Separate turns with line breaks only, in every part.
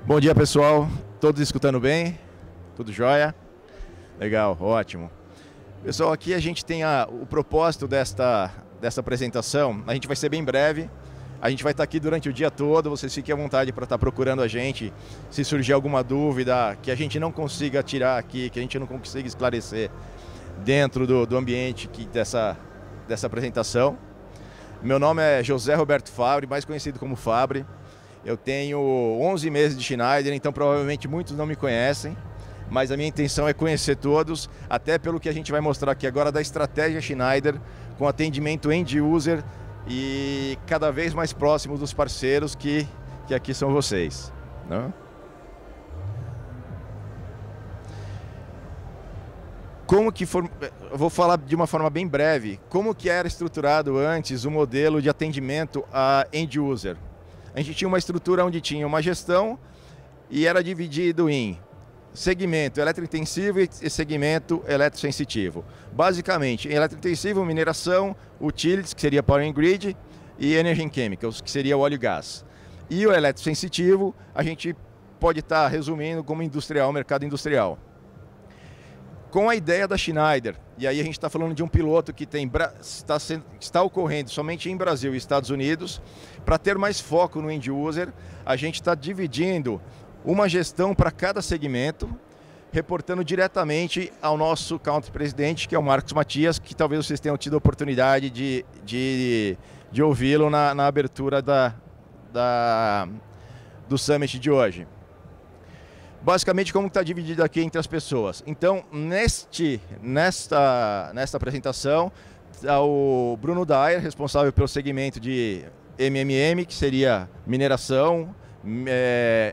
Bom dia, pessoal. Todos escutando bem? Tudo jóia? Legal, ótimo. Pessoal, aqui a gente tem o propósito desta apresentação. A gente vai ser bem breve. A gente vai estar aqui durante o dia todo. Vocês fiquem à vontade para estar procurando a gente. Se surgir alguma dúvida que a gente não consiga tirar aqui, que a gente não consiga esclarecer dentro do ambiente dessa apresentação. Meu nome é José Roberto Fabre, mais conhecido como Fabre. Eu tenho 11 meses de Schneider, então provavelmente muitos não me conhecem, mas a minha intenção é conhecer todos, até pelo que a gente vai mostrar aqui agora da estratégia Schneider, com atendimento end-user e cada vez mais próximo dos parceiros que aqui são vocês, né? Eu vou falar de uma forma bem breve, como que era estruturado antes o modelo de atendimento a end-user. A gente tinha uma estrutura onde tinha uma gestão e era dividido em segmento eletrointensivo e segmento eletrosensitivo. Basicamente, em eletrointensivo, mineração, utilities, que seria Power and Grid, e Energy and Chemicals, que seria o óleo e gás. E o eletrosensitivo, a gente pode estar resumindo como industrial, mercado industrial. Com a ideia da Schneider, e aí a gente está falando de um piloto que está ocorrendo somente em Brasil e Estados Unidos, para ter mais foco no end-user, a gente está dividindo uma gestão para cada segmento, reportando diretamente ao nosso country-presidente, que é o Marcos Matias, que talvez vocês tenham tido a oportunidade de ouvi-lo na abertura do Summit de hoje. Basicamente, como está dividido aqui entre as pessoas. Então, nesta apresentação, está o Bruno Dyer, responsável pelo segmento de MMM, que seria mineração,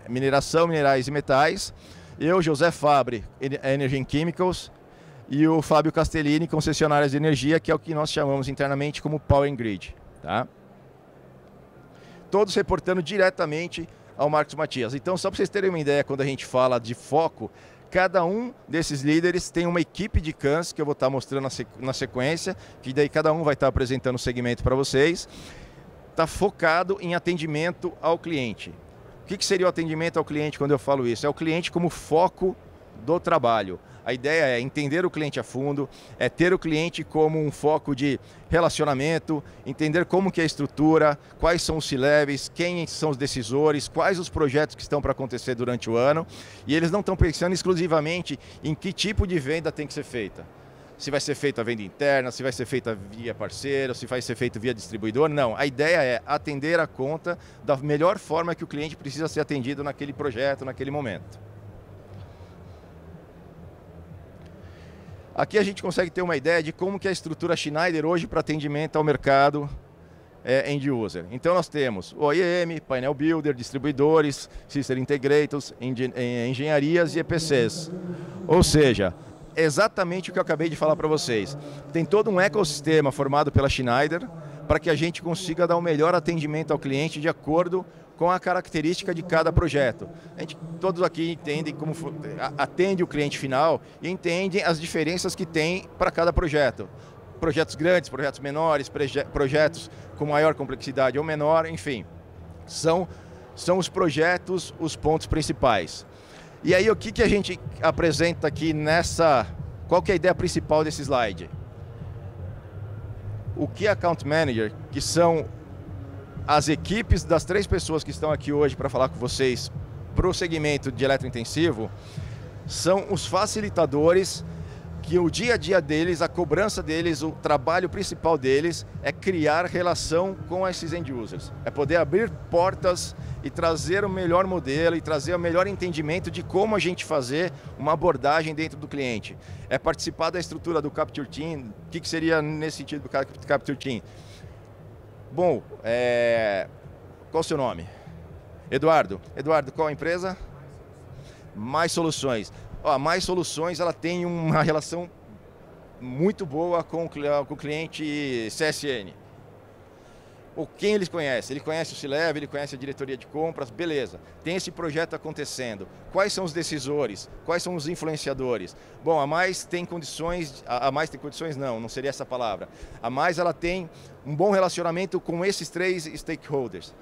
minerais e metais. Eu, José Fabre, Energy and Chemicals, e o Fábio Castellini, concessionárias de energia, que é o que nós chamamos internamente como Power and Grid. Tá? Todos reportando diretamente ao Marcos Matias. Então, só para vocês terem uma ideia, quando a gente fala de foco, cada um desses líderes tem uma equipe de CANs, que eu vou estar mostrando na sequência, que daí cada um vai estar apresentando o segmento para vocês. Está focado em atendimento ao cliente. O que seria o atendimento ao cliente quando eu falo isso? É o cliente como foco do trabalho. A ideia é entender o cliente a fundo, é ter o cliente como um foco de relacionamento, entender como que é a estrutura, quais são os C-levels, quem são os decisores, quais os projetos que estão para acontecer durante o ano. E eles não estão pensando exclusivamente em que tipo de venda tem que ser feita. Se vai ser feita a venda interna, se vai ser feita via parceiro, se vai ser feito via distribuidor. Não, a ideia é atender a conta da melhor forma que o cliente precisa ser atendido naquele projeto, naquele momento. Aqui a gente consegue ter uma ideia de como que é a estrutura Schneider hoje para atendimento ao mercado end-user. Então nós temos o OEM, painel builder, distribuidores, system integrators, engenharias e EPCs. Ou seja, exatamente o que eu acabei de falar para vocês. Tem todo um ecossistema formado pela Schneider para que a gente consiga dar o melhor atendimento ao cliente de acordo com a característica de cada projeto. Todos aqui entendem como atende o cliente final e entendem as diferenças que tem para cada projeto. Projetos grandes, projetos menores, projetos com maior complexidade ou menor, enfim. São os projetos os pontos principais. E aí o que a gente apresenta aqui qual que é a ideia principal desse slide? O Key Account Manager, que são as equipes das 3 pessoas que estão aqui hoje para falar com vocês para o segmento de eletrointensivo, são os facilitadores que o dia a dia deles, a cobrança deles, o trabalho principal deles é criar relação com esses end users. É poder abrir portas e trazer o melhor modelo e trazer o melhor entendimento de como a gente fazer uma abordagem dentro do cliente. É participar da estrutura do Capture Team. O que seria nesse sentido do Capture Team? Bom, qual o seu nome? Eduardo. Eduardo, qual a empresa? Mais Soluções. A Mais Soluções ela tem uma relação muito boa com o cliente CSN. Quem eles conhecem? Ele conhece o C-Level, ele conhece a diretoria de compras, beleza. Tem esse projeto acontecendo. Quais são os decisores? Quais são os influenciadores? Bom, a Mais tem condições, não seria essa palavra. A Mais ela tem um bom relacionamento com esses 3 stakeholders.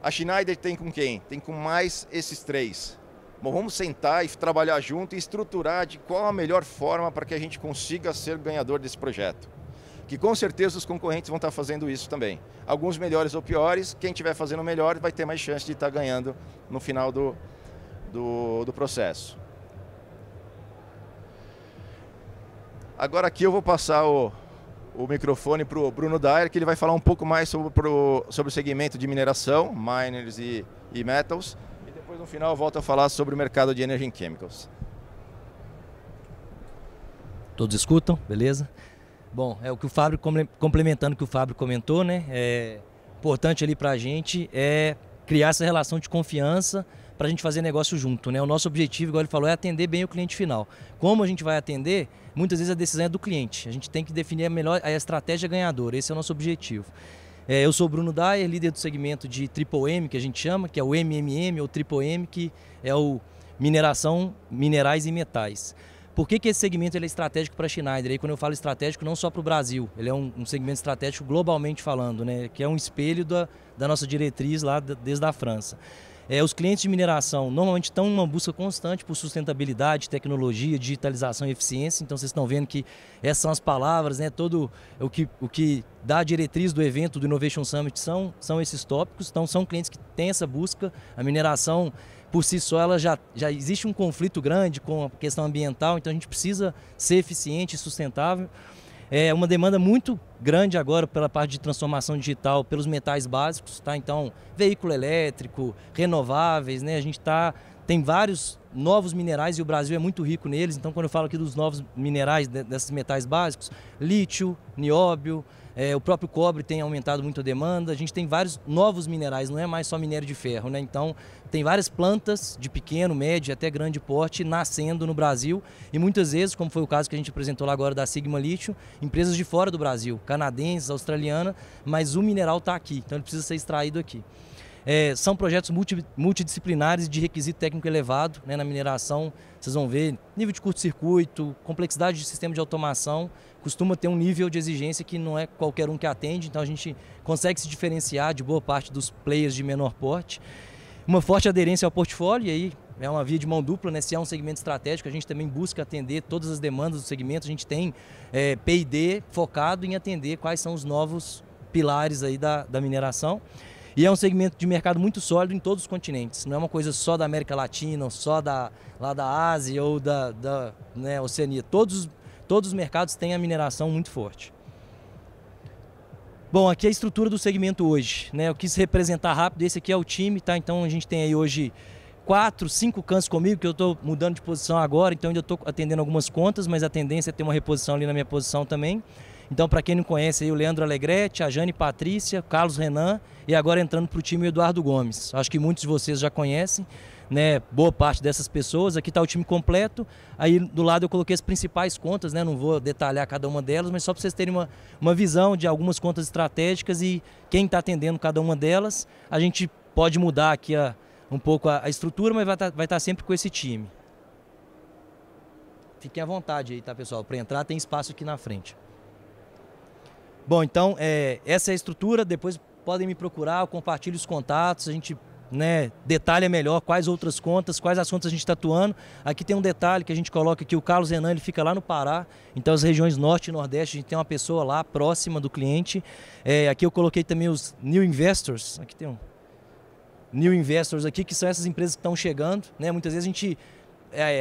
A Schneider tem com quem? Tem com mais esses três. Bom, vamos sentar e trabalhar junto e estruturar de qual a melhor forma para que a gente consiga ser ganhador desse projeto. Que com certeza os concorrentes vão estar fazendo isso também. Alguns melhores ou piores, quem estiver fazendo melhor vai ter mais chance de estar ganhando no final do processo. Agora aqui eu vou passar o microfone para o Bruno Dyer, que ele vai falar um pouco mais sobre o segmento de mineração, miners e metals. E depois no final eu volto a falar sobre o mercado de Energy and Chemicals.
Todos escutam, beleza? Bom, é o que o Fábio, complementando o que o Fábio comentou, né? Importante ali para a gente é criar essa relação de confiança para a gente fazer negócio junto, né? O nosso objetivo, igual ele falou, é atender bem o cliente final. Como a gente vai atender, muitas vezes a decisão é do cliente. A gente tem que definir a estratégia ganhadora, esse é o nosso objetivo. Eu sou o Bruno Dyer, líder do segmento de Triple M, que a gente chama, que é o MMM ou Triple M, que é o mineração, minerais e metais. Por que esse segmento ele é estratégico para a Schneider? Aí, quando eu falo estratégico, não só para o Brasil, ele é um segmento estratégico globalmente falando, né? Que é um espelho da nossa diretriz lá desde a França. Os clientes de mineração normalmente estão em uma busca constante por sustentabilidade, tecnologia, digitalização e eficiência. Então vocês estão vendo que essas são as palavras, né? Todo o que dá a diretriz do evento, do Innovation Summit, são esses tópicos. Então são clientes que têm essa busca. A mineração, por si só, ela já existe um conflito grande com a questão ambiental, então a gente precisa ser eficiente e sustentável. É uma demanda muito grande agora pela parte de transformação digital, pelos metais básicos, tá? Então, veículo elétrico, renováveis, né? A gente tem vários novos minerais e o Brasil é muito rico neles. Então, quando eu falo aqui dos novos minerais, desses metais básicos, lítio, nióbio, o próprio cobre tem aumentado muito a demanda. A gente tem vários novos minerais, não é mais só minério de ferro, né? Então, tem várias plantas de pequeno, médio até grande porte nascendo no Brasil e muitas vezes, como foi o caso que a gente apresentou lá agora da Sigma Lithium, empresas de fora do Brasil, canadenses, australianas, mas o mineral está aqui, então ele precisa ser extraído aqui. São projetos multidisciplinares de requisito técnico elevado, né? Na mineração, vocês vão ver nível de curto-circuito, complexidade de sistema de automação, costuma ter um nível de exigência que não é qualquer um que atende, então a gente consegue se diferenciar de boa parte dos players de menor porte. Uma forte aderência ao portfólio, e aí é uma via de mão dupla, né? Se é um segmento estratégico, a gente também busca atender todas as demandas do segmento, a gente tem P&D focado em atender quais são os novos pilares aí da mineração. E é um segmento de mercado muito sólido em todos os continentes. Não é uma coisa só da América Latina, ou só lá da Ásia ou da Oceania. Todos os mercados têm a mineração muito forte. Bom, aqui é a estrutura do segmento hoje, né? Eu quis representar rápido, esse aqui é o time, tá? Então a gente tem aí hoje 4, 5 cantos comigo, que eu estou mudando de posição agora, então ainda estou atendendo algumas contas, mas a tendência é ter uma reposição ali na minha posição também. Então, para quem não conhece, aí o Leandro Alegrete, a Jane Patrícia, Carlos Renan e agora entrando para o time o Eduardo Gomes. Acho que muitos de vocês já conhecem, né? Boa parte dessas pessoas. Aqui está o time completo. Aí do lado eu coloquei as principais contas, né? Não vou detalhar cada uma delas, mas só para vocês terem uma visão de algumas contas estratégicas e quem está atendendo cada uma delas. A gente pode mudar aqui um pouco a estrutura, mas vai estar sempre com esse time. Fiquem à vontade aí, tá, pessoal? Para entrar tem espaço aqui na frente. Bom, então, essa é a estrutura, depois podem me procurar, eu compartilho os contatos, a gente detalha melhor quais outras contas, quais as contas a gente está atuando. Aqui tem um detalhe que a gente coloca aqui, o Carlos Renan, ele fica lá no Pará, então as regiões Norte e Nordeste, a gente tem uma pessoa lá próxima do cliente. Aqui eu coloquei também os New Investors, aqui tem um New Investors aqui, que são essas empresas que estão chegando, né? Muitas vezes a gente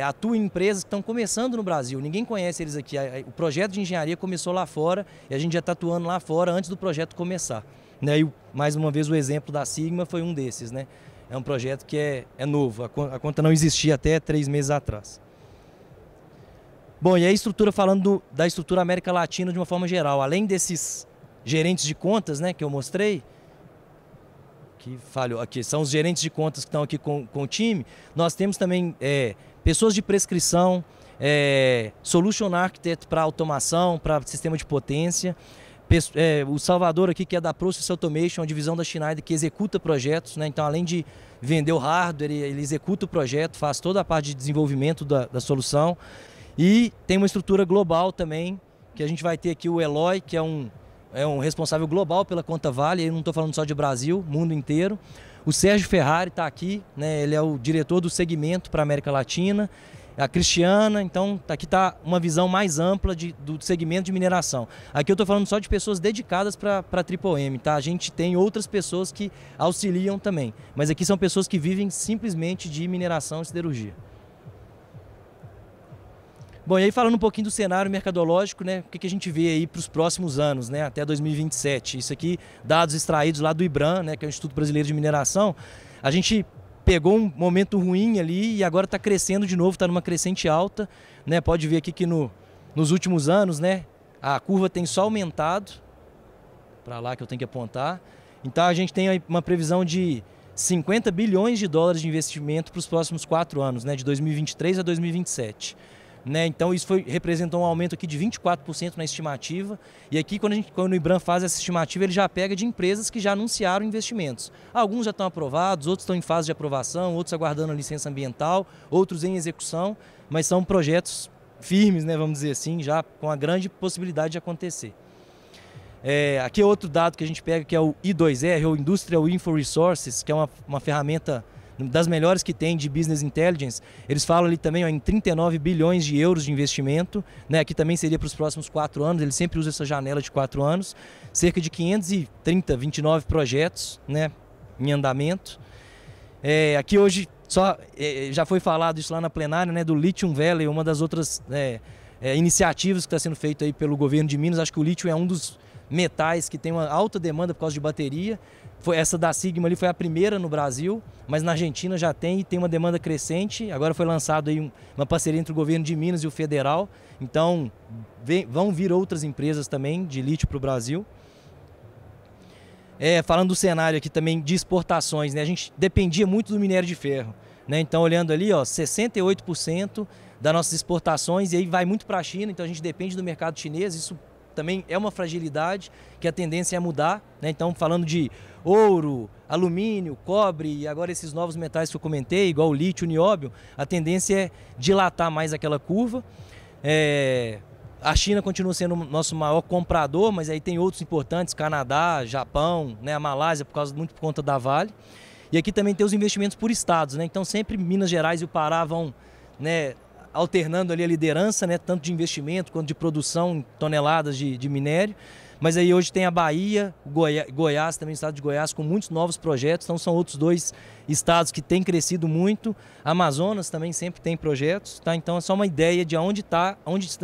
atua em empresas que estão começando no Brasil, ninguém conhece eles aqui. O projeto de engenharia começou lá fora e a gente já está atuando lá fora antes do projeto começar. Né? E mais uma vez o exemplo da Sigma foi um desses. Né? É um projeto que é novo, a conta não existia até 3 meses atrás. Bom, e a estrutura, falando da estrutura América Latina de uma forma geral, além desses gerentes de contas, né, que eu mostrei, que falhou aqui, são os gerentes de contas que estão aqui com o time, nós temos também pessoas de prescrição, Solution Architect para automação, para sistema de potência, o Salvador aqui que é da Process Automation, a divisão da Schneider que executa projetos, né? Então além de vender o hardware, ele executa o projeto, faz toda a parte de desenvolvimento da solução. E tem uma estrutura global também, que a gente vai ter aqui o Eloy, que é um é um responsável global pela conta Vale, eu não estou falando só de Brasil, mundo inteiro. O Sérgio Ferrari está aqui, né? Ele é o diretor do segmento para a América Latina. A Cristiana, então aqui está uma visão mais ampla do segmento de mineração. Aqui eu estou falando só de pessoas dedicadas para a Triple M, tá? A gente tem outras pessoas que auxiliam também, mas aqui são pessoas que vivem simplesmente de mineração e siderurgia. Bom, e aí falando um pouquinho do cenário mercadológico, né? O que a gente vê aí para os próximos anos, né? Até 2027. Isso aqui, dados extraídos lá do IBRAM, né? Que é o Instituto Brasileiro de Mineração. A gente pegou um momento ruim ali e agora está crescendo de novo, está numa crescente alta, né? Pode ver aqui que nos últimos anos, né, a curva tem só aumentado, para lá que eu tenho que apontar. Então a gente tem uma previsão de 50 bilhões de dólares de investimento para os próximos 4 anos, né, de 2023 a 2027. Né? Então isso representou um aumento aqui de 24% na estimativa, e aqui quando o IBRAM faz essa estimativa, ele já pega de empresas que já anunciaram investimentos. Alguns já estão aprovados, outros estão em fase de aprovação, outros aguardando a licença ambiental, outros em execução, mas são projetos firmes, né, vamos dizer assim, já com a grande possibilidade de acontecer. Aqui é outro dado que a gente pega, que é o I2R, ou Industrial Info Resources, que é uma ferramenta das melhores que tem de Business Intelligence. Eles falam ali também em 39 bilhões de euros de investimento, né? Aqui também seria para os próximos 4 anos, ele sempre usa essa janela de 4 anos, cerca de 29 projetos, né, em andamento. Aqui hoje já foi falado isso lá na plenária, né, do Lithium Valley, uma das outras iniciativas que está sendo feita aí pelo governo de Minas. Acho que o lítio é um dos metais que tem uma alta demanda por causa de bateria. Essa da Sigma ali foi a primeira no Brasil, mas na Argentina já tem uma demanda crescente. Agora foi lançado aí uma parceria entre o governo de Minas e o federal. Então vão vir outras empresas também de lítio para o Brasil. Falando do cenário aqui também de exportações, né? A gente dependia muito do minério de ferro, né? Então olhando ali, ó, 68% das nossas exportações, e aí vai muito para a China, então a gente depende do mercado chinês. Isso também é uma fragilidade que a tendência é mudar, né? Então falando de ouro, alumínio, cobre e agora esses novos metais que eu comentei, igual o lítio, o nióbio, a tendência é dilatar mais aquela curva. A China continua sendo o nosso maior comprador, mas aí tem outros importantes, Canadá, Japão, né, a Malásia, muito por conta da Vale. E aqui também tem os investimentos por estados, né? Então sempre Minas Gerais e o Pará vão, né, alternando ali a liderança, né, tanto de investimento quanto de produção em toneladas de minério. Mas aí hoje tem a Bahia, Goiás também, o estado de Goiás, com muitos novos projetos. Então são outros 2 estados que têm crescido muito. Amazonas também sempre tem projetos, tá? Então é só uma ideia de onde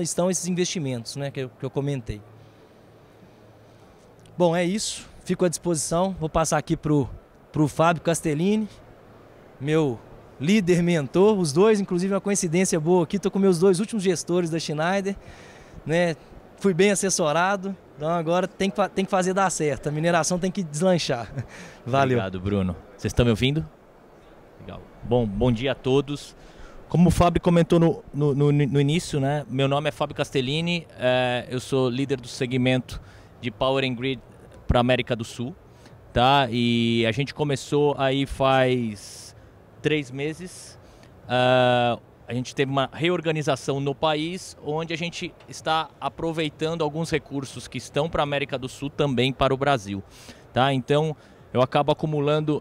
estão esses investimentos, né, que eu comentei. Bom, é isso. Fico à disposição. Vou passar aqui para o Fábio Castellini, meu líder, mentor. Os dois, inclusive, uma coincidência boa aqui. Estou com meus 2 últimos gestores da Schneider, né? Fui bem assessorado, então agora tem que fazer dar certo. A mineração tem que deslanchar. Valeu.
Obrigado, Bruno. Vocês estão me ouvindo? Legal. Bom dia a todos. Como o Fábio comentou no início, né? Meu nome é Fábio Castellini, eu sou líder do segmento de Power and Grid para a América do Sul, tá? E a gente começou aí faz 3 meses. A gente teve uma reorganização no país, onde a gente está aproveitando alguns recursos que estão para a América do Sul também para o Brasil, tá? Então eu acabo acumulando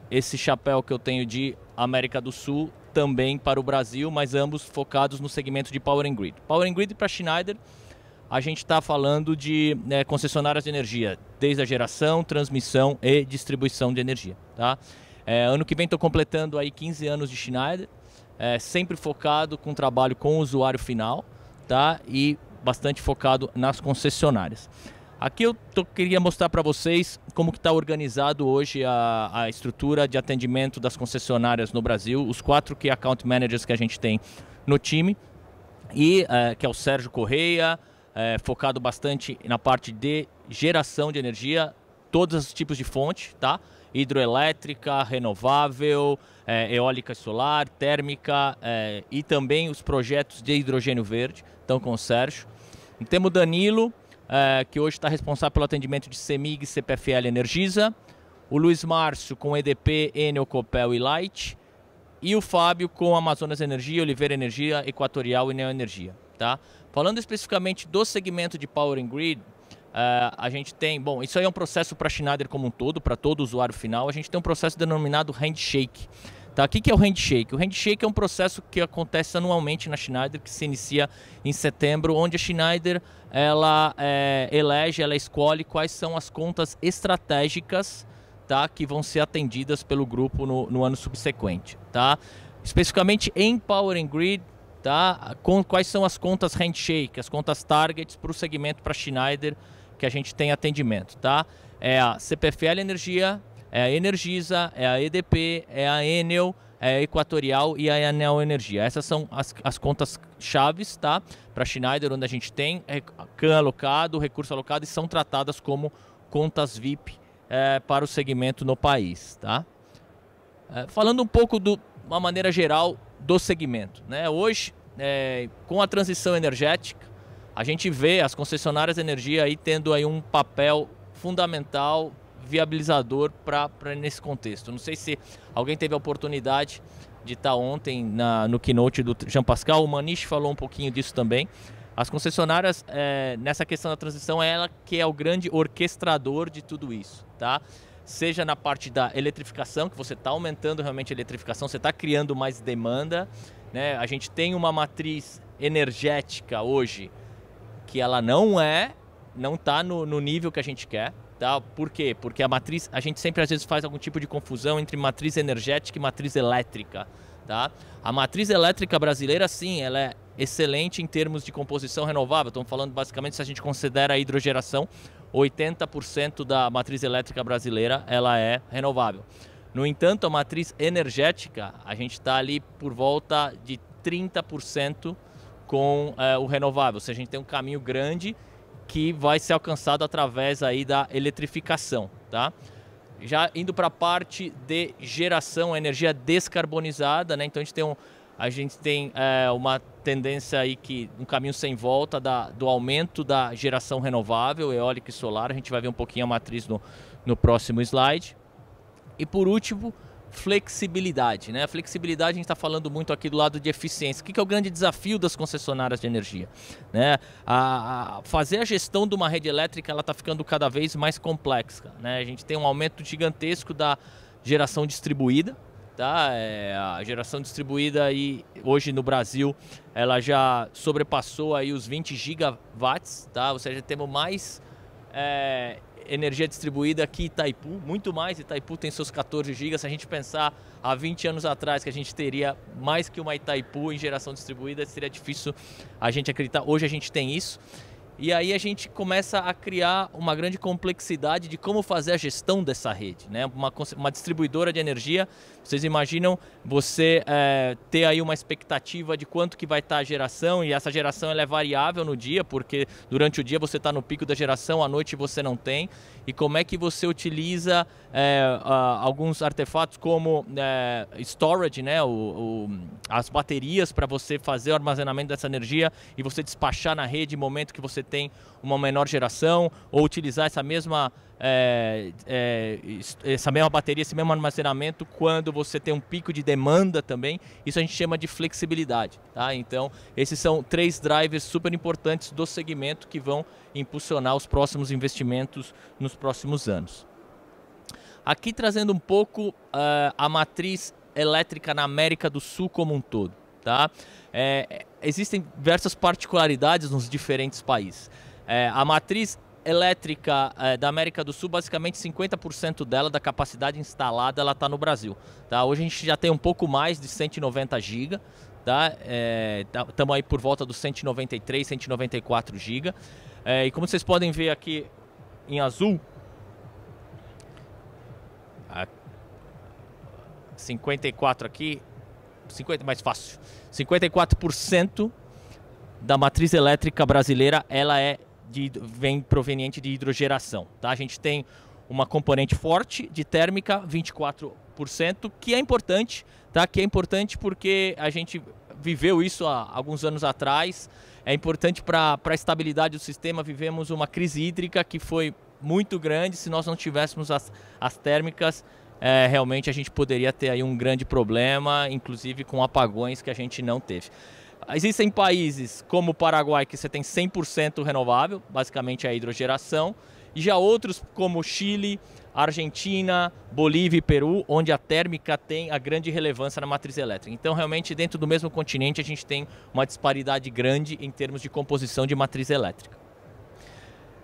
esse chapéu que eu tenho de América do Sul também para o Brasil, mas ambos focados no segmento de Power and Grid. Power and Grid para Schneider, a gente está falando de concessionárias de energia, desde a geração, transmissão e distribuição de energia, tá? Ano que vem estou completando aí 15 anos de Schneider, sempre focado com trabalho com o usuário final, tá? E bastante focado nas concessionárias. Aqui eu queria mostrar para vocês como que está organizado hoje a estrutura de atendimento das concessionárias no Brasil, os 4 Key Account Managers que a gente tem no time, e que é o Sérgio Correia, focado bastante na parte de geração de energia, todos os tipos de fonte, tá? Hidroelétrica, renovável, eólica e solar, térmica e também os projetos de hidrogênio verde, então com o Sérgio. E temos o Danilo, que hoje está responsável pelo atendimento de CEMIG, CPFL Energisa, o Luiz Márcio com EDP, Enel, Copel e Light, e o Fábio com Amazonas Energia, Oliveira Energia, Equatorial e Neoenergia, tá? Falando especificamente do segmento de Power and Grid, A gente tem, bom, isso aí é um processo para a Schneider como um todo, para todo usuário final. A gente tem um processo denominado handshake. Tá? O que é o handshake? O handshake é um processo que acontece anualmente na Schneider, que se inicia em setembro, onde a Schneider ela escolhe quais são as contas estratégicas, tá, que vão ser atendidas pelo grupo no ano subsequente. Tá? Especificamente em Power and Grid, tá? Quais são as contas handshake, as contas targets para o segmento para Schneider que a gente tem atendimento, tá? É a CPFL Energia, é a Energisa, é a EDP, é a Enel, é a Equatorial e a Enel Energia. Essas são as contas chaves, tá? Para Schneider, onde a gente tem CAN alocado, recurso alocado e são tratadas como contas VIP para o segmento no país, tá? Falando um pouco de uma maneira geral do segmento, né? Hoje, com a transição energética, a gente vê as concessionárias de energia aí tendo aí um papel fundamental, viabilizador nesse contexto. Não sei se alguém teve a oportunidade de estar ontem no keynote do Jean Pascal, o Manish falou um pouquinho disso também. As concessionárias, nessa questão da transição, é ela que é o grande orquestrador de tudo isso, tá? Seja na parte da eletrificação, que você está aumentando realmente a eletrificação, você está criando mais demanda, né? A gente tem uma matriz energética hoje que ela não está no nível que a gente quer, tá? Por quê? Porque a matriz, a gente sempre às vezes faz algum tipo de confusão entre matriz energética e matriz elétrica, tá? A matriz elétrica brasileira, sim, ela é excelente em termos de composição renovável. Estamos falando basicamente, se a gente considera a hidrogeração, 80% da matriz elétrica brasileira ela é renovável. No entanto, a matriz energética, a gente está ali por volta de 30% com o renovável. Ou seja, a gente tem um caminho grande que vai ser alcançado através aí da eletrificação, tá? Já indo para a parte de geração, energia descarbonizada, né? Então a gente tem uma tendência aí um caminho sem volta do aumento da geração renovável, eólica e solar. A gente vai ver um pouquinho a matriz no próximo slide. E por último, flexibilidade, né? A flexibilidade, a gente está falando muito aqui do lado de eficiência. O que é o grande desafio das concessionárias de energia? Né? Fazer a gestão de uma rede elétrica, ela está ficando cada vez mais complexa, né? A gente tem um aumento gigantesco da geração distribuída, tá? A geração distribuída aí, hoje no Brasil, ela já sobrepassou aí os 20 gigawatts, tá? Ou seja, temos mais energia distribuída que Itaipu, muito mais. Itaipu tem seus 14 gigas. Se a gente pensar há 20 anos atrás que a gente teria mais que uma Itaipu em geração distribuída, seria difícil a gente acreditar. Hoje a gente tem isso. E aí a gente começa a criar uma grande complexidade de como fazer a gestão dessa rede, né? Uma distribuidora de energia, vocês imaginam você ter aí uma expectativa de quanto que vai estar a geração, e essa geração ela é variável no dia, porque durante o dia você está no pico da geração, à noite você não tem. E como é que você utiliza alguns artefatos como storage, né? As baterias para você fazer o armazenamento dessa energia e você despachar na rede no momento que você tem uma menor geração, ou utilizar essa mesma bateria, esse mesmo armazenamento quando você tem um pico de demanda também. Isso a gente chama de flexibilidade, tá? Então, esses são 3 drivers super importantes do segmento que vão impulsionar os próximos investimentos nos próximos anos. Aqui trazendo um pouco a matriz elétrica na América do Sul como um todo, tá? Existem diversas particularidades nos diferentes países. A matriz elétrica da América do Sul, basicamente 50% dela, da capacidade instalada, ela está no Brasil. Tá? Hoje a gente já tem um pouco mais de 190 GB, tá? Estamos aí por volta dos 193, 194 GB. E como vocês podem ver aqui em azul, 54 aqui, 50 mais fácil, 54% da matriz elétrica brasileira ela vem proveniente de hidrogeração, tá? A gente tem uma componente forte de térmica, 24%, que é importante, tá? Que é importante porque a gente viveu isso há alguns anos atrás. É importante para a estabilidade do sistema. Vivemos uma crise hídrica que foi muito grande. Se nós não tivéssemos as térmicas, realmente a gente poderia ter aí um grande problema, inclusive com apagões que a gente não teve. Existem países como o Paraguai que você tem 100% renovável, basicamente a hidrogeração, e já outros como Chile, Argentina, Bolívia e Peru, onde a térmica tem a grande relevância na matriz elétrica. Então, realmente, dentro do mesmo continente, a gente tem uma disparidade grande em termos de composição de matriz elétrica.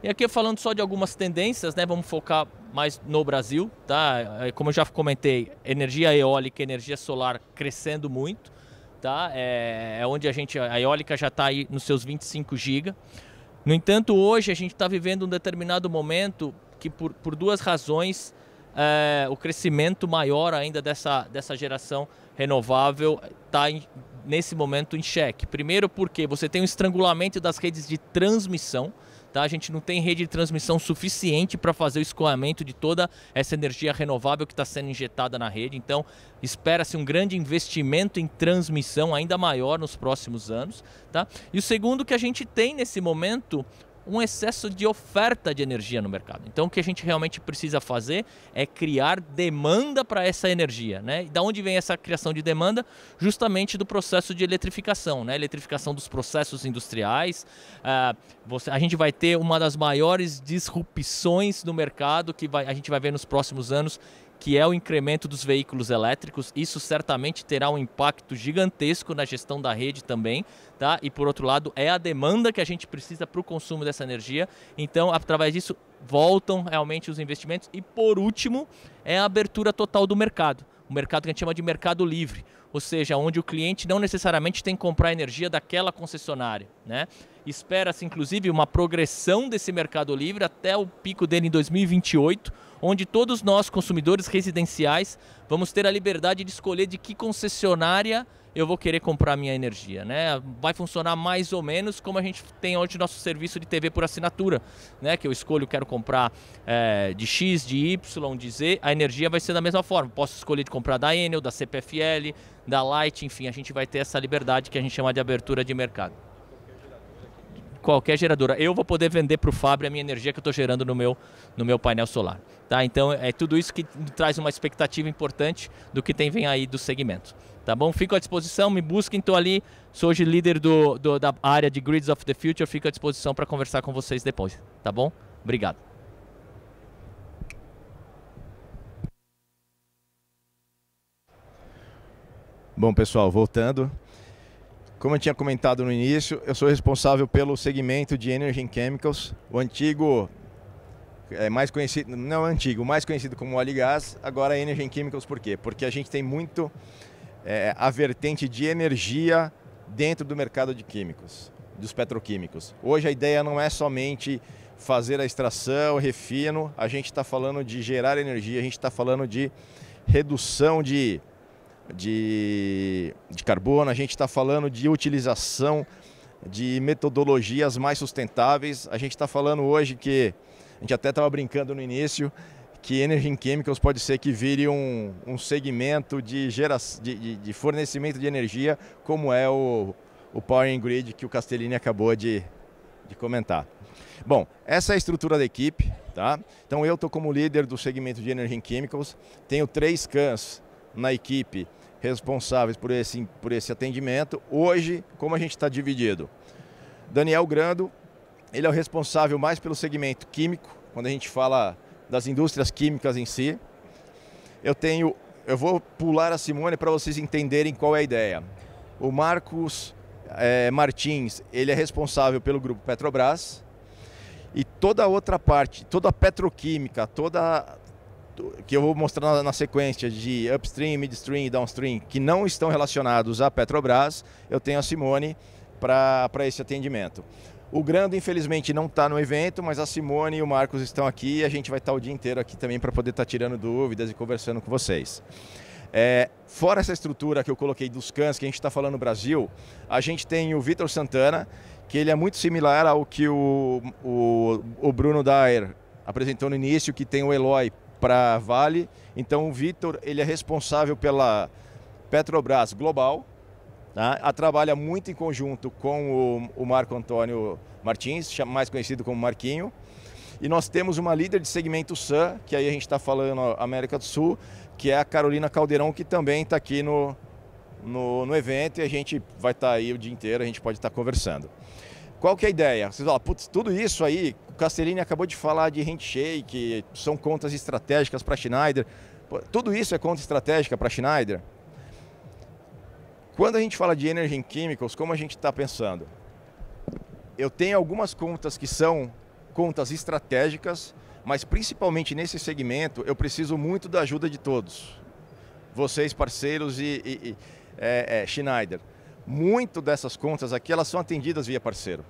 E aqui falando só de algumas tendências, né, vamos focar mais no Brasil, tá? Como eu já comentei, energia eólica e energia solar crescendo muito, tá? É onde a eólica já está aí nos seus 25 GB. No entanto, hoje a gente está vivendo um determinado momento que por duas razões o crescimento maior ainda dessa geração renovável está nesse momento em xeque. Primeiro porque você tem um estrangulamento das redes de transmissão, tá? A gente não tem rede de transmissão suficiente para fazer o escoamento de toda essa energia renovável que está sendo injetada na rede, então espera-se um grande investimento em transmissão ainda maior nos próximos anos, tá? E o segundo que a gente tem nesse momento um excesso de oferta de energia no mercado. Então o que a gente realmente precisa fazer é criar demanda para essa energia, né? E da onde vem essa criação de demanda? Justamente do processo de eletrificação, né? Eletrificação dos processos industriais. A gente vai ter uma das maiores disrupções no mercado que a gente vai ver nos próximos anos, que é o incremento dos veículos elétricos. Isso certamente terá um impacto gigantesco na gestão da rede também, tá? E por outro lado, é a demanda que a gente precisa para o consumo dessa energia. Então, através disso, voltam realmente os investimentos. E por último, é a abertura total do mercado. O mercado que a gente chama de mercado livre, ou seja, onde o cliente não necessariamente tem que comprar energia daquela concessionária, né? Espera-se, inclusive, uma progressão desse mercado livre até o pico dele em 2028, onde todos nós, consumidores residenciais, vamos ter a liberdade de escolher de que concessionária eu vou querer comprar minha energia, né? Vai funcionar mais ou menos como a gente tem hoje nosso serviço de TV por assinatura, né? Que eu escolho, quero comprar de X, de Y, de Z, a energia vai ser da mesma forma. Posso escolher de comprar da Enel, da CPFL, da Light, enfim, a gente vai ter essa liberdade que a gente chama de abertura de mercado. Qualquer geradora. Eu vou poder vender para o Fábio a minha energia que eu estou gerando no meu painel solar. Tá? Então é tudo isso que traz uma expectativa importante do que vem aí do segmento. Tá bom? Fico à disposição, me busquem, estou ali, sou hoje líder da área de Grids of the Future, fico à disposição para conversar com vocês depois. Tá bom? Obrigado.
Bom, pessoal, voltando. Como eu tinha comentado no início, eu sou responsável pelo segmento de Energy and Chemicals, o antigo, mais conhecido, não antigo, mais conhecido como óleo e gás, agora Energy and Chemicals. Por quê? Porque a gente tem muito a vertente de energia dentro do mercado de químicos, dos petroquímicos. Hoje a ideia não é somente fazer a extração, refino, a gente está falando de gerar energia, a gente está falando de redução de carbono, a gente está falando de utilização de metodologias mais sustentáveis. A gente está falando hoje que, a gente até estava brincando no início, que Energy and Chemicals pode ser que vire um segmento de fornecimento de energia, como é o Power and Grid que o Castellini acabou de comentar. Bom, essa é a estrutura da equipe, tá? Então eu estou como líder do segmento de Energy and Chemicals, tenho 3 CANs na equipe responsáveis por esse atendimento. Hoje, como a gente está dividido? Daniel Grando, ele é o responsável mais pelo segmento químico, quando a gente fala das indústrias químicas em si. Eu vou pular a Simone para vocês entenderem qual é a ideia. O Marcos Martins, ele é responsável pelo grupo Petrobras, e toda a outra parte, toda a petroquímica, que eu vou mostrar na sequência de upstream, midstream e downstream, que não estão relacionados à Petrobras, eu tenho a Simone para esse atendimento. O Grando, infelizmente, não está no evento, mas a Simone e o Marcos estão aqui e a gente vai estar o dia inteiro aqui também para poder estar tirando dúvidas e conversando com vocês. Fora essa estrutura que eu coloquei dos CANs que a gente está falando no Brasil, a gente tem o Vitor Santana, que ele é muito similar ao que o Bruno Daer apresentou no início, que tem o Eloy para Vale. Então o Vitor, ele é responsável pela Petrobras Global, tá? Trabalha muito em conjunto com o Marco Antônio Martins, mais conhecido como Marquinho. E nós temos uma líder de segmento SAM, que aí a gente está falando América do Sul, que é a Carolina Caldeirão, que também está aqui no evento e a gente vai estar aí o dia inteiro, a gente pode estar conversando. Qual que é a ideia? Vocês falam, putz, tudo isso aí, o Castellini acabou de falar de handshake, são contas estratégicas para a Schneider. Tudo isso é conta estratégica para a Schneider? Quando a gente fala de Energy Chemicals, como a gente está pensando? Eu tenho algumas contas que são contas estratégicas, mas principalmente nesse segmento eu preciso muito da ajuda de todos. Vocês, parceiros e Schneider. Muito dessas contas aqui, elas são atendidas via parceiro.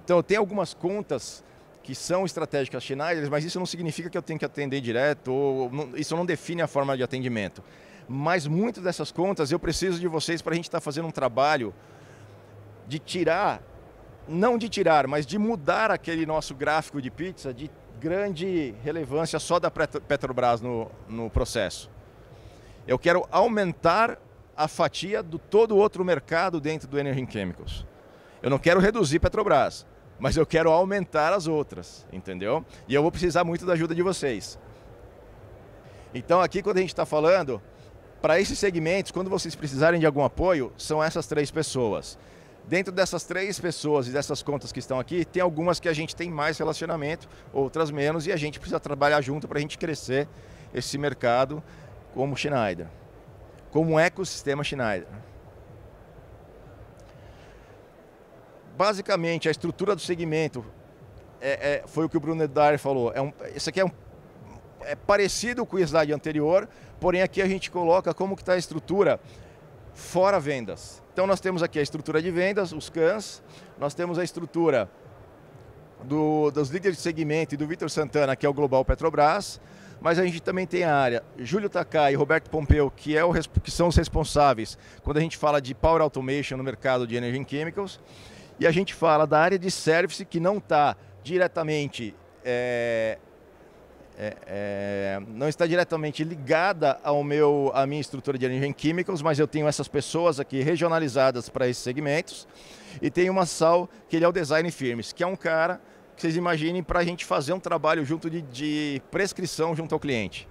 Então, eu tenho algumas contas que são estratégicas Schneider, mas isso não significa que eu tenho que atender direto, isso não define a forma de atendimento. Mas muitas dessas contas, eu preciso de vocês para a gente estar fazendo um trabalho de tirar, não de tirar, mas de mudar aquele nosso gráfico de pizza de grande relevância só da Petrobras no processo. Eu quero aumentar a fatia do todo outro mercado dentro do Energy Chemicals. Eu não quero reduzir Petrobras, mas eu quero aumentar as outras, entendeu? E eu vou precisar muito da ajuda de vocês. Então aqui quando a gente está falando, para esses segmentos, quando vocês precisarem de algum apoio, são essas 3 pessoas. Dentro dessas 3 pessoas e dessas contas que estão aqui, tem algumas que a gente tem mais relacionamento, outras menos, e a gente precisa trabalhar junto para a gente crescer esse mercado como Schneider. Como um ecossistema Schneider. Basicamente, a estrutura do segmento foi o que o Bruno Edar falou. Isso aqui é parecido com o slide anterior, porém aqui a gente coloca como que está a estrutura fora vendas. Então nós temos aqui a estrutura de vendas, os CANs, nós temos a estrutura dos líderes de segmento e do Vitor Santana, que é o Global Petrobras, mas a gente também tem a área Júlio Takai e Roberto Pompeu, que são os responsáveis quando a gente fala de Power Automation no mercado de Energy Chemicals, e a gente fala da área de Service, que não está diretamente não está diretamente ligada à minha estrutura de Energy Chemicals, mas eu tenho essas pessoas aqui regionalizadas para esses segmentos, e tem uma Sal, que ele é o Design Firms, que é um cara que vocês imaginem para a gente fazer um trabalho junto de prescrição junto ao cliente.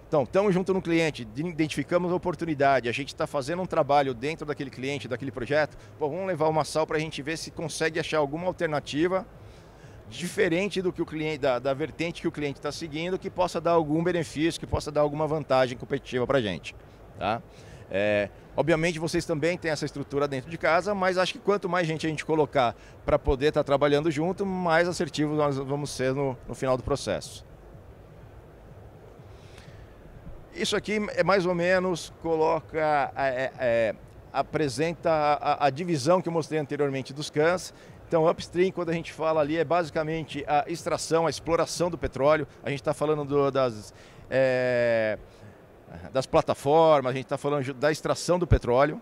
Então, estamos junto no cliente, identificamos a oportunidade, a gente está fazendo um trabalho dentro daquele cliente, daquele projeto, vamos levar uma Sal para a gente ver se consegue achar alguma alternativa diferente do que o cliente, da vertente que o cliente está seguindo, que possa dar algum benefício, que possa dar alguma vantagem competitiva para a gente. Tá? Obviamente vocês também têm essa estrutura dentro de casa, mas acho que quanto mais gente a gente colocar para poder estar trabalhando junto, mais assertivos nós vamos ser no final do processo. Isso aqui é mais ou menos, apresenta a divisão que eu mostrei anteriormente dos CANs. Então, upstream, quando a gente fala ali, é basicamente a extração, a exploração do petróleo. A gente está falando das plataformas, a gente está falando da extração do petróleo.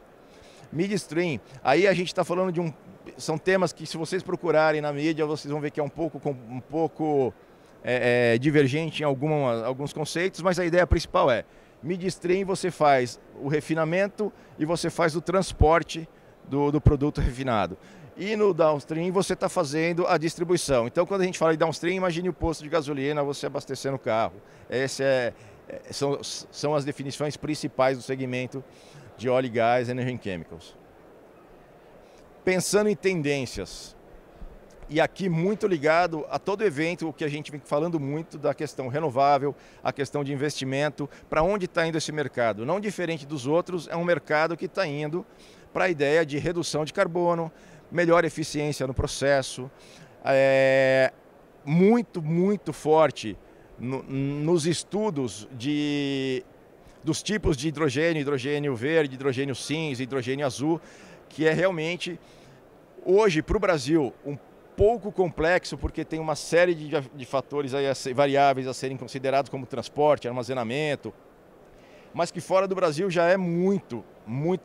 Midstream, aí a gente está falando são temas que, se vocês procurarem na mídia, vocês vão ver que é um pouco divergente em alguns conceitos, mas a ideia principal é, midstream você faz o refinamento e você faz o transporte do produto refinado. E no downstream você está fazendo a distribuição. Então, quando a gente fala de downstream, imagine o posto de gasolina, você abastecendo o carro. São as definições principais do segmento de óleo e gás, Energy Chemicals. Pensando em tendências, e aqui muito ligado a todo evento, o que a gente vem falando muito da questão renovável, a questão de investimento, para onde está indo esse mercado. Não diferente dos outros, é um mercado que está indo para a ideia de redução de carbono, melhor eficiência no processo, muito forte nos estudos dos tipos de hidrogênio verde, hidrogênio cinza, hidrogênio azul, que é realmente, hoje, para o Brasil, um pouco complexo, porque tem uma série de fatores variáveis a serem considerados, como transporte, armazenamento, mas que fora do Brasil já é muito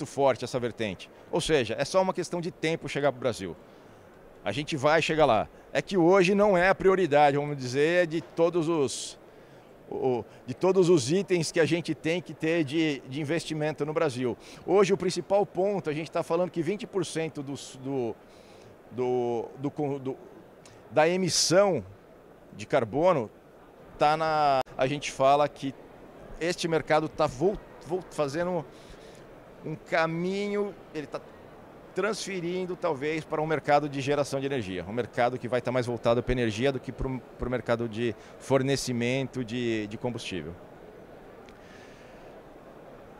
forte essa vertente. Ou seja, é só uma questão de tempo chegar para o Brasil. A gente vai chegar lá. É que hoje não é a prioridade, vamos dizer, de todos os itens que a gente tem que ter de investimento no Brasil. Hoje o principal ponto, a gente está falando que 20% da emissão de carbono está a gente fala que este mercado está fazendo um caminho, ele está transferindo talvez para um mercado de geração de energia, um mercado que vai estar mais voltado para energia do que para o mercado de fornecimento de combustível.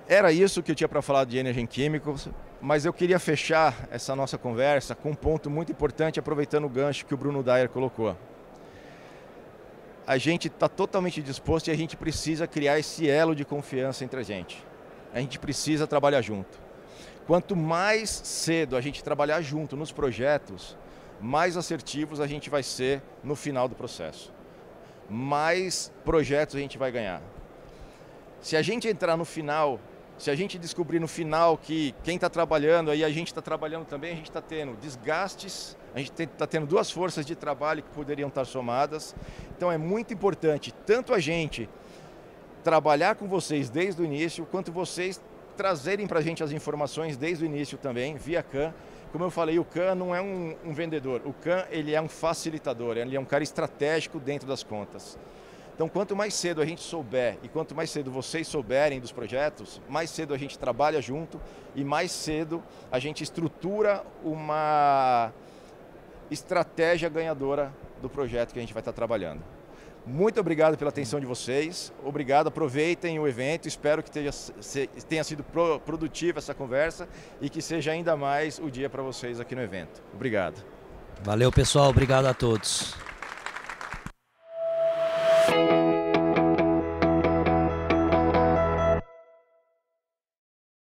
Era isso que eu tinha para falar de Energy Chemicals, mas eu queria fechar essa nossa conversa com um ponto muito importante, aproveitando o gancho que o Bruno Dyer colocou. A gente está totalmente disposto e a gente precisa criar esse elo de confiança entre a gente. A gente precisa trabalhar junto. Quanto mais cedo a gente trabalhar junto nos projetos, mais assertivos a gente vai ser no final do processo. Mais projetos a gente vai ganhar. Se a gente entrar no final, se a gente descobrir no final que quem está trabalhando, aí a gente está trabalhando também, a gente está tendo desgastes, a gente está tendo duas forças de trabalho que poderiam estar somadas. Então é muito importante, tanto a gente trabalhar com vocês desde o início, quanto vocês trazerem para a gente as informações desde o início também, via CAN. Como eu falei, o CAN não é um vendedor, o CAN ele é um facilitador, ele é um cara estratégico dentro das contas. Então, quanto mais cedo a gente souber e quanto mais cedo vocês souberem dos projetos, mais cedo a gente trabalha junto e mais cedo a gente estrutura uma estratégia ganhadora do projeto que a gente vai estar trabalhando. Muito obrigado pela atenção de vocês, obrigado, aproveitem o evento, espero que tenha sido produtiva essa conversa e que seja ainda mais o dia para vocês aqui no evento. Obrigado.
Valeu, pessoal, obrigado a todos.